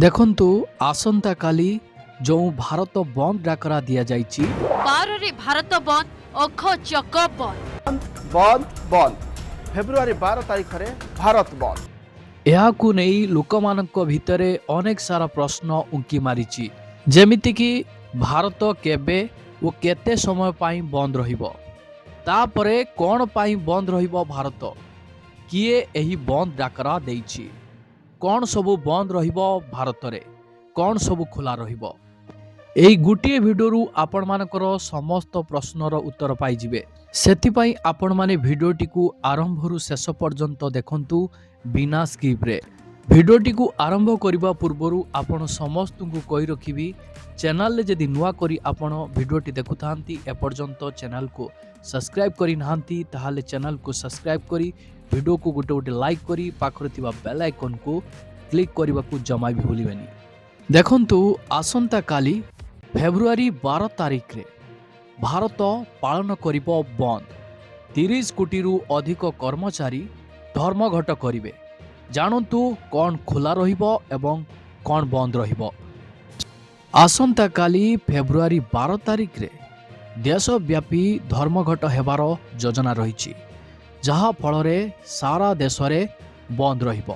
ଦେଖନ୍ତୁ ଆସନ୍ତାକାଲି ଯେଉଁ ଭାରତ ବନ୍ଦ ଡାକରା ଦିଆଯାଇଛି, 12ରେ ଭାରତ ବନ୍ଦ ଅଖ ଚକ ବନ୍ଦ। ବନ୍ଦ ବନ୍ଦ ଫେବୃଆରୀ 12 ତାରିଖରେ ଭାରତ ବନ୍ଦ। ଏହାକୁ ନେଇ ଲୋକମାନଙ୍କ ଭିତରେ ଅନେକ ସାରା ପ୍ରଶ୍ନ ଉଙ୍କି ମାରିଛି। ଯେମିତିକି ଭାରତ କେବେ ଓ କେତେ ସମୟ ପାଇଁ ବନ୍ଦ ରହିବ, ତାପରେ କ'ଣ ପାଇଁ ବନ୍ଦ ରହିବ ଭାରତ, କିଏ ଏହି ବନ୍ଦ ଡାକରା ଦେଇଛି, କ'ଣ ସବୁ ବନ୍ଦ ରହିବ ଭାରତରେ, କ'ଣ ସବୁ ଖୋଲା ରହିବ। ଏହି ଗୋଟିଏ ଭିଡ଼ିଓରୁ ଆପଣମାନଙ୍କର ସମସ୍ତ ପ୍ରଶ୍ନର ଉତ୍ତର ପାଇଯିବେ। ସେଥିପାଇଁ ଆପଣମାନେ ଭିଡ଼ିଓଟିକୁ ଆରମ୍ଭରୁ ଶେଷ ପର୍ଯ୍ୟନ୍ତ ଦେଖନ୍ତୁ ବିନା ସ୍କିପ୍ରେ। ଭିଡ଼ିଓଟିକୁ ଆରମ୍ଭ କରିବା ପୂର୍ବରୁ ଆପଣ ସମସ୍ତଙ୍କୁ କହି ରଖିବି, ଚ୍ୟାନେଲରେ ଯଦି ନୂଆ କରି ଆପଣ ଭିଡ଼ିଓଟି ଦେଖୁଥାନ୍ତି ଏପର୍ଯ୍ୟନ୍ତ ଚ୍ୟାନେଲକୁ ସବସ୍କ୍ରାଇବ୍ କରିନାହାନ୍ତି, ତାହେଲେ ଚ୍ୟାନେଲକୁ ସବସ୍କ୍ରାଇବ୍ କରି ଭିଡ଼ିଓକୁ ଗୋଟେ ଲାଇକ୍ କରି ପାଖରେ ଥିବା ବେଲ୍ ଆଇକନ୍କୁ କ୍ଲିକ୍ କରିବାକୁ ଜମା ବି ଭୁଲିବେନି। ଦେଖନ୍ତୁ ଆସନ୍ତାକାଲି ଫେବୃଆରୀ 12 ତାରିଖରେ ଭାରତ ପାଳନ କରିବ ବନ୍ଦ। 30 କୋଟିରୁ ଅଧିକ କର୍ମଚାରୀ ଧର୍ମଘଟ କରିବେ। ଜାଣନ୍ତୁ କ'ଣ ଖୋଲା ରହିବ ଏବଂ କ'ଣ ବନ୍ଦ ରହିବ। ଆସନ୍ତାକାଲି ଫେବୃଆରୀ 12 ତାରିଖରେ ଦେଶବ୍ୟାପୀ ଧର୍ମଘଟ ହେବାର ଯୋଜନା ରହିଛି, ଯାହା ଫଳରେ ସାରା ଦେଶରେ ବନ୍ଦ ରହିବ।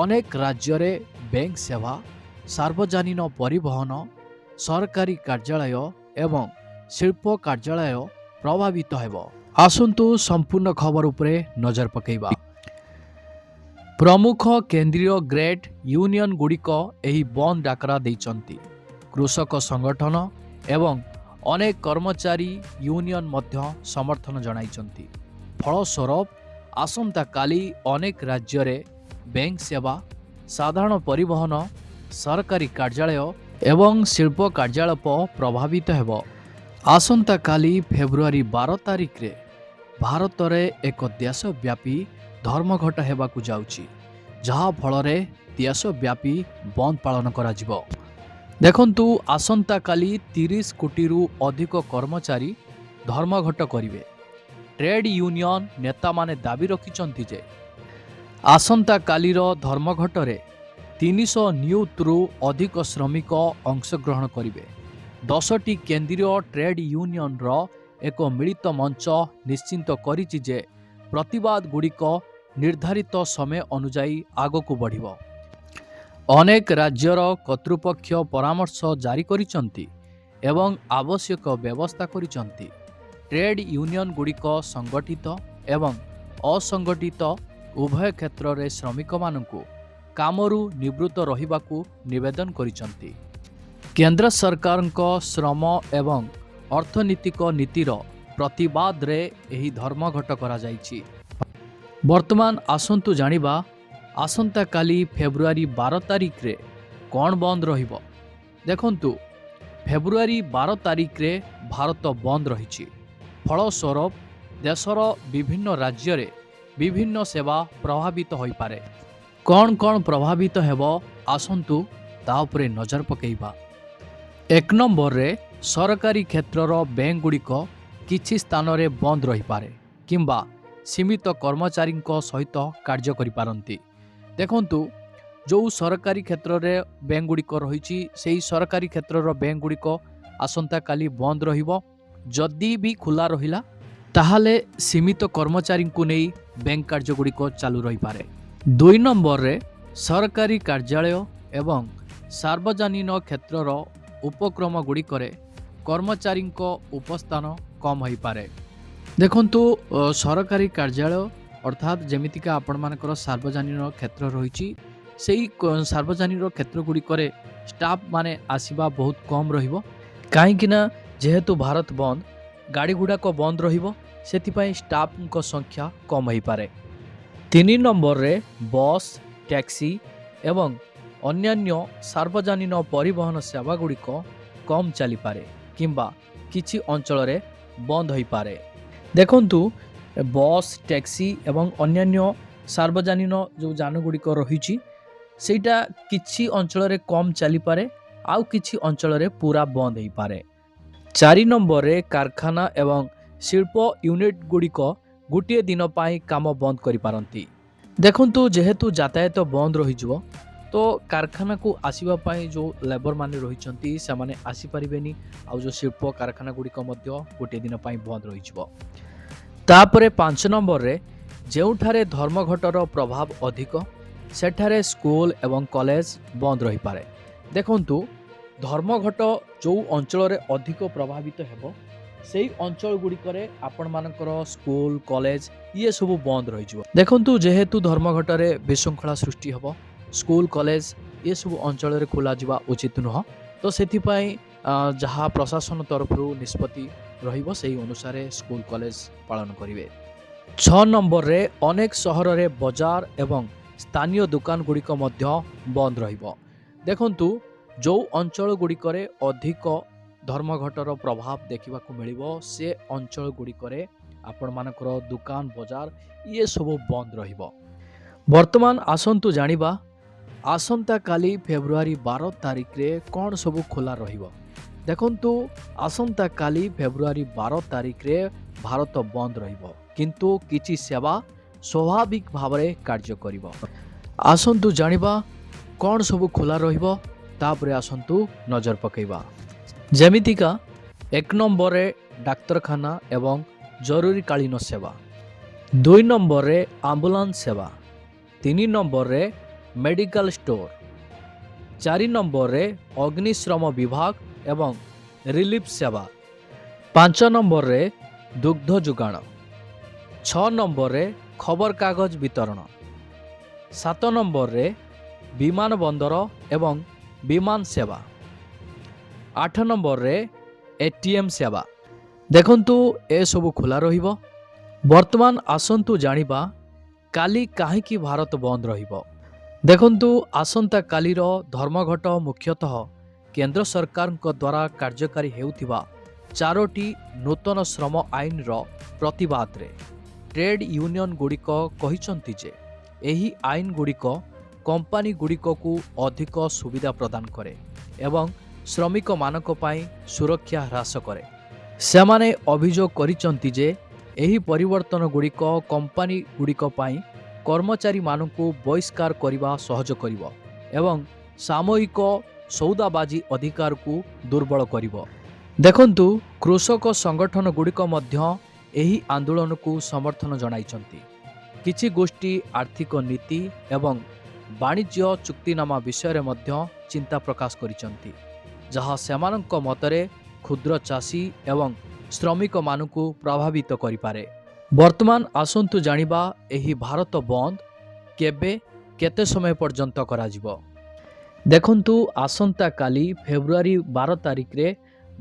ଅନେକ ରାଜ୍ୟରେ ବ୍ୟାଙ୍କ ସେବା, ସାର୍ବଜନୀନ ପରିବହନ, ସରକାରୀ କାର୍ଯ୍ୟାଳୟ ଏବଂ ଶିଳ୍ପ କାର୍ଯ୍ୟାଳୟ ପ୍ରଭାବିତ ହେବ। ଆସନ୍ତୁ ସମ୍ପୂର୍ଣ୍ଣ ଖବର ଉପରେ ନଜର ପକାଇବା। ପ୍ରମୁଖ କେନ୍ଦ୍ରୀୟ ଗ୍ରେଡ୍ ୟୁନିୟନ ଗୁଡ଼ିକ ଏହି ବନ୍ଦ ଡାକରା ଦେଇଛନ୍ତି। କୃଷକ ସଂଗଠନ ଏବଂ ଅନେକ କର୍ମଚାରୀ ୟୁନିୟନ ମଧ୍ୟ ସମର୍ଥନ ଜଣାଇଛନ୍ତି। ଫଳସ୍ୱରୂପ ଆସନ୍ତାକାଲି ଅନେକ ରାଜ୍ୟରେ ବ୍ୟାଙ୍କ ସେବା, ସାଧାରଣ ପରିବହନ, ସରକାରୀ କାର୍ଯ୍ୟାଳୟ ଏବଂ ଶିଳ୍ପ କାର୍ଯ୍ୟାଳୟ ପ୍ରଭାବିତ ହେବ। ଆସନ୍ତାକାଲି ଫେବୃଆରୀ 12 ତାରିଖରେ ଭାରତରେ ଏକ ଦେଶବ୍ୟାପୀ ଧର୍ମଘଟ ହେବାକୁ ଯାଉଛି, ଯାହା ଫଳରେ ଦେଶବ୍ୟାପୀ ବନ୍ଦ ପାଳନ କରାଯିବ। ଦେଖନ୍ତୁ ଆସନ୍ତାକାଲି 30 କୋଟିରୁ ଅଧିକ କର୍ମଚାରୀ ଧର୍ମଘଟ କରିବେ। ଟ୍ରେଡ୍ ୟୁନିୟନ ନେତାମାନେ ଦାବି ରଖିଛନ୍ତି ଯେ ଆସନ୍ତାକାଲିର ଧର୍ମଘଟରେ 300 ନିୟୁତରୁ ଅଧିକ ଶ୍ରମିକ ଅଂଶଗ୍ରହଣ କରିବେ। 10ଟି କେନ୍ଦ୍ରୀୟ ଟ୍ରେଡ୍ ୟୁନିୟନର ଏକ ମିଳିତ ମଞ୍ଚ ନିଶ୍ଚିତ କରିଛି ଯେ ପ୍ରତିବାଦ ଗୁଡ଼ିକ ନିର୍ଦ୍ଧାରିତ ସମୟ ଅନୁଯାୟୀ ଆଗକୁ ବଢ଼ିବ। ଅନେକ ରାଜ୍ୟର କର୍ତ୍ତୃପକ୍ଷ ପରାମର୍ଶ ଜାରି କରିଛନ୍ତି ଏବଂ ଆବଶ୍ୟକ ବ୍ୟବସ୍ଥା କରିଛନ୍ତି। ଟ୍ରେଡ୍ ୟୁନିୟନ ଗୁଡ଼ିକ ସଂଗଠିତ ଏବଂ ଅସଂଗଠିତ ଉଭୟ କ୍ଷେତ୍ରରେ ଶ୍ରମିକମାନଙ୍କୁ କାମରୁ ନିବୃତ୍ତ ରହିବାକୁ ନିବେଦନ କରିଛନ୍ତି। କେନ୍ଦ୍ର ସରକାରଙ୍କ ଶ୍ରମ ଏବଂ ଅର୍ଥନୈତିକ ନୀତିର ପ୍ରତିବାଦରେ ଏହି ଧର୍ମଘଟ କରାଯାଇଛି। ବର୍ତ୍ତମାନ ଆସନ୍ତୁ ଜାଣିବା ଆସନ୍ତାକାଲି ଫେବୃଆରୀ 12 ତାରିଖରେ କ'ଣ ବନ୍ଦ ରହିବ। ଦେଖନ୍ତୁ ଫେବୃଆରୀ 12 ତାରିଖରେ ଭାରତ ବନ୍ଦ ରହିଛି। ଫଳସ୍ୱରୂପ ଦେଶର ବିଭିନ୍ନ ରାଜ୍ୟରେ ବିଭିନ୍ନ ସେବା ପ୍ରଭାବିତ ହୋଇପାରେ। କ'ଣ କ'ଣ ପ୍ରଭାବିତ ହେବ ଆସନ୍ତୁ ତା ଉପରେ ନଜର ପକାଇବା। 1 ନମ୍ବରରେ ସରକାରୀ କ୍ଷେତ୍ରର ବ୍ୟାଙ୍କ ଗୁଡ଼ିକ କିଛି ସ୍ଥାନରେ ବନ୍ଦ ରହିପାରେ କିମ୍ବା ସୀମିତ କର୍ମଚାରୀଙ୍କ ସହିତ କାର୍ଯ୍ୟ କରିପାରନ୍ତି। ଦେଖନ୍ତୁ ଯେଉଁ ସରକାରୀ କ୍ଷେତ୍ରରେ ବ୍ୟାଙ୍କ ଗୁଡ଼ିକ ରହିଛି, ସେହି ସରକାରୀ କ୍ଷେତ୍ରର ବ୍ୟାଙ୍କ ଗୁଡ଼ିକ ଆସନ୍ତାକାଲି ବନ୍ଦ ରହିବ। ଯଦି ବି ଖୋଲା ରହିଲା ତାହେଲେ ସୀମିତ କର୍ମଚାରୀଙ୍କୁ ନେଇ ବ୍ୟାଙ୍କ କାର୍ଯ୍ୟ ଗୁଡ଼ିକ ଚାଲୁ ରହିପାରେ। 2 ନମ୍ବରରେ ସରକାରୀ କାର୍ଯ୍ୟାଳୟ ଏବଂ ସାର୍ବଜନୀନ କ୍ଷେତ୍ରର ଉପକ୍ରମ ଗୁଡ଼ିକରେ କର୍ମଚାରୀଙ୍କ ଉପସ୍ଥାନ କମ୍ ହୋଇପାରେ। ଦେଖନ୍ତୁ ସରକାରୀ କାର୍ଯ୍ୟାଳୟ ଅର୍ଥାତ୍ ଯେମିତିକା ଆପଣମାନଙ୍କର ସାର୍ବଜନୀନ କ୍ଷେତ୍ର ରହିଛି, ସେହି ସାର୍ବଜନୀନ କ୍ଷେତ୍ର ଗୁଡ଼ିକରେ ଷ୍ଟାଫ୍ ମାନେ ଆସିବା ବହୁତ କମ୍ ରହିବ। କାହିଁକିନା ଯେହେତୁ ଭାରତ ବନ୍ଦ, ଗାଡ଼ି ଗୁଡ଼ାକ ବନ୍ଦ ରହିବ, ସେଥିପାଇଁ ଷ୍ଟାଫ୍ଙ୍କ ସଂଖ୍ୟା କମ୍ ହୋଇପାରେ। 3 ନମ୍ବରରେ ବସ୍, ଟ୍ୟାକ୍ସି ଏବଂ ଅନ୍ୟାନ୍ୟ ସାର୍ବଜନୀନ ପରିବହନ ସେବା ଗୁଡ଼ିକ କମ୍ ଚାଲିପାରେ କିମ୍ବା କିଛି ଅଞ୍ଚଳରେ ବନ୍ଦ ହୋଇପାରେ। ଦେଖନ୍ତୁ ବସ୍, ଟ୍ୟାକ୍ସି ଏବଂ ଅନ୍ୟାନ୍ୟ ସାର୍ବଜନୀନ ଯେଉଁ ଯାନ ଗୁଡ଼ିକ ରହିଛି, ସେଇଟା କିଛି ଅଞ୍ଚଳରେ କମ୍ ଚାଲିପାରେ, ଆଉ କିଛି ଅଞ୍ଚଳରେ ପୁରା ବନ୍ଦ ହୋଇପାରେ। 4 ନମ୍ବରରେ କାରଖାନା ଏବଂ ଶିଳ୍ପ ୟୁନିଟ୍ ଗୁଡ଼ିକ ଗୋଟିଏ ଦିନ ପାଇଁ କାମ ବନ୍ଦ କରିପାରନ୍ତି। ଦେଖନ୍ତୁ ଯେହେତୁ ଯାତାୟାତ ବନ୍ଦ ରହିଯିବ, तो कारखाना को आसीबा पई जो लेबर माने रहिचंती से माने आसी परिबेनी आ जो शिल्प कारखाना गुड़िक गोटे दिन पर बंद रही। तापरे 5 नंबर रे ଯେଉଁଠାରେ ଧର୍ମଘଟର ପ୍ରଭାବ ଅଧିକ ସେଠାରେ ସ୍କୁଲ ଏବଂ କଲେଜ ବନ୍ଦ ରହିପାରେ। ଦେଖନ୍ତୁ ଧର୍ମଘଟ ଯେଉଁ ଅଞ୍ଚଳରେ ଅଧିକ ପ୍ରଭାବିତ ହେବ ସେହି ଅଞ୍ଚଳ ଗୁଡ଼ିକରେ ଆପଣମାନଙ୍କର ସ୍କୁଲ କଲେଜ ଇଏ ସବୁ ବନ୍ଦ ରହିଯିବ। ଦେଖନ୍ତୁ ଯେହେତୁ ଧର୍ମଘଟରେ ବିଶୃଙ୍ଖଳା ସୃଷ୍ଟି ହେବ ସ୍କୁଲ କଲେଜ ଏସବୁ ଅଞ୍ଚଳରେ ଖୋଲାଯିବା ଉଚିତ ନୁହଁ। ତ ସେଥିପାଇଁ ଯାହା ପ୍ରଶାସନ ତରଫରୁ ନିଷ୍ପତ୍ତି ରହିବ ସେହି ଅନୁସାରେ ସ୍କୁଲ କଲେଜ ପାଳନ କରିବେ। 6 ନମ୍ବରରେ ଅନେକ ସହରରେ ବଜାର ଏବଂ ସ୍ଥାନୀୟ ଦୋକାନ ଗୁଡ଼ିକ ମଧ୍ୟ ବନ୍ଦ ରହିବ। ଦେଖନ୍ତୁ ଯେଉଁ ଅଞ୍ଚଳ ଗୁଡ଼ିକରେ ଅଧିକ ଧର୍ମଘଟର ପ୍ରଭାବ ଦେଖିବାକୁ ମିଳିବ ସେ ଅଞ୍ଚଳ ଗୁଡ଼ିକରେ ଆପଣମାନଙ୍କର ଦୋକାନ ବଜାର ଇଏ ସବୁ ବନ୍ଦ ରହିବ। ବର୍ତ୍ତମାନ ଆସନ୍ତୁ ଜାଣିବା ଆସନ୍ତାକାଲି ଫେବୃଆରୀ 12 ତାରିଖରେ କ'ଣ ସବୁ ଖୋଲା ରହିବ। ଦେଖନ୍ତୁ ଆସନ୍ତାକାଲି ଫେବୃଆରୀ 12 ତାରିଖରେ ଭାରତ ବନ୍ଦ ରହିବ କିନ୍ତୁ କିଛି ସେବା ସ୍ୱାଭାବିକ ଭାବରେ କାର୍ଯ୍ୟ କରିବ। ଆସନ୍ତୁ ଜାଣିବା କ'ଣ ସବୁ ଖୋଲା ରହିବ ତାପରେ ଆସନ୍ତୁ ନଜର ପକାଇବା। ଯେମିତିକା 1 ନମ୍ବରରେ ଡାକ୍ତରଖାନା ଏବଂ ଜରୁରୀକାଳୀନ ସେବା, 2 ନମ୍ବରରେ ଆମ୍ବୁଲାନ୍ସ ସେବା, 3 ନମ୍ବରରେ ମେଡ଼ିକାଲ ଷ୍ଟୋର, 4 ନମ୍ବରରେ ଅଗ୍ନିଶ୍ରମ ବିଭାଗ ଏବଂ ରିଲିଫ ସେବା, 5 ନମ୍ବରରେ ଦୁଗ୍ଧ ଯୋଗାଣ, 6 ନମ୍ବରରେ ଖବରକାଗଜ ବିତରଣ, 7 ନମ୍ବରରେ ବିମାନ ବନ୍ଦର ଏବଂ ବିମାନ ସେବା, 8 ନମ୍ବରରେ ଏଟିଏମ୍ ସେବା। ଦେଖନ୍ତୁ ଏସବୁ ଖୋଲା ରହିବ। ବର୍ତ୍ତମାନ ଆସନ୍ତୁ ଜାଣିବା କାଲି କାହିଁକି ଭାରତ ବନ୍ଦ ରହିବ। ଦେଖନ୍ତୁ ଆସନ୍ତାକାଲିର ଧର୍ମଘଟ ମୁଖ୍ୟତଃ କେନ୍ଦ୍ର ସରକାରଙ୍କ ଦ୍ୱାରା କାର୍ଯ୍ୟକାରୀ ହେଉଥିବା 4ଟି ନୂତନ ଶ୍ରମ ଆଇନର ପ୍ରତିବାଦରେ ଟ୍ରେଡ୍ ୟୁନିୟନ ଗୁଡ଼ିକ କହିଛନ୍ତି ଯେ ଏହି ଆଇନ ଗୁଡ଼ିକ କମ୍ପାନୀ ଗୁଡ଼ିକକୁ ଅଧିକ ସୁବିଧା ପ୍ରଦାନ କରେ ଏବଂ ଶ୍ରମିକମାନଙ୍କ ପାଇଁ ସୁରକ୍ଷା ହ୍ରାସ କରେ। ସେମାନେ ଅଭିଯୋଗ କରିଛନ୍ତି ଯେ ଏହି ପରିବର୍ତ୍ତନ ଗୁଡ଼ିକ କମ୍ପାନୀ ଗୁଡ଼ିକ ପାଇଁ କର୍ମଚାରୀମାନଙ୍କୁ ବହିଷ୍କାର କରିବା ସହଜ କରିବ ଏବଂ ସାମୂହିକ ସୌଦାବାଜି ଅଧିକାରକୁ ଦୁର୍ବଳ କରିବ। ଦେଖନ୍ତୁ କୃଷକ ସଂଗଠନ ଗୁଡ଼ିକ ମଧ୍ୟ ଏହି ଆନ୍ଦୋଳନକୁ ସମର୍ଥନ ଜଣାଇଛନ୍ତି। କିଛି ଗୋଷ୍ଠୀ ଆର୍ଥିକ ନୀତି ଏବଂ ବାଣିଜ୍ୟ ଚୁକ୍ତିନାମା ବିଷୟରେ ମଧ୍ୟ ଚିନ୍ତା ପ୍ରକାଶ କରିଛନ୍ତି ଯାହା ସେମାନଙ୍କ ମତରେ କ୍ଷୁଦ୍ର ଚାଷୀ ଏବଂ ଶ୍ରମିକମାନଙ୍କୁ ପ୍ରଭାବିତ କରିପାରେ। ବର୍ତ୍ତମାନ ଆସନ୍ତୁ ଜାଣିବା ଏହି ଭାରତ ବନ୍ଦ କେବେ କେତେ ସମୟ ପର୍ଯ୍ୟନ୍ତ କରାଯିବ। ଦେଖନ୍ତୁ ଆସନ୍ତାକାଲି ଫେବୃଆରୀ 12 ତାରିଖରେ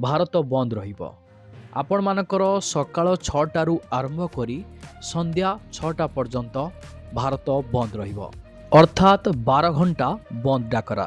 ଭାରତ ବନ୍ଦ ରହିବ। ଆପଣମାନଙ୍କର ସକାଳ 6ଟାରୁ ଆରମ୍ଭ କରି ସନ୍ଧ୍ୟା 6ଟା ପର୍ଯ୍ୟନ୍ତ ଭାରତ ବନ୍ଦ ରହିବ ଅର୍ଥାତ୍ 12 ଘଣ୍ଟା ବନ୍ଦ ଡାକରା।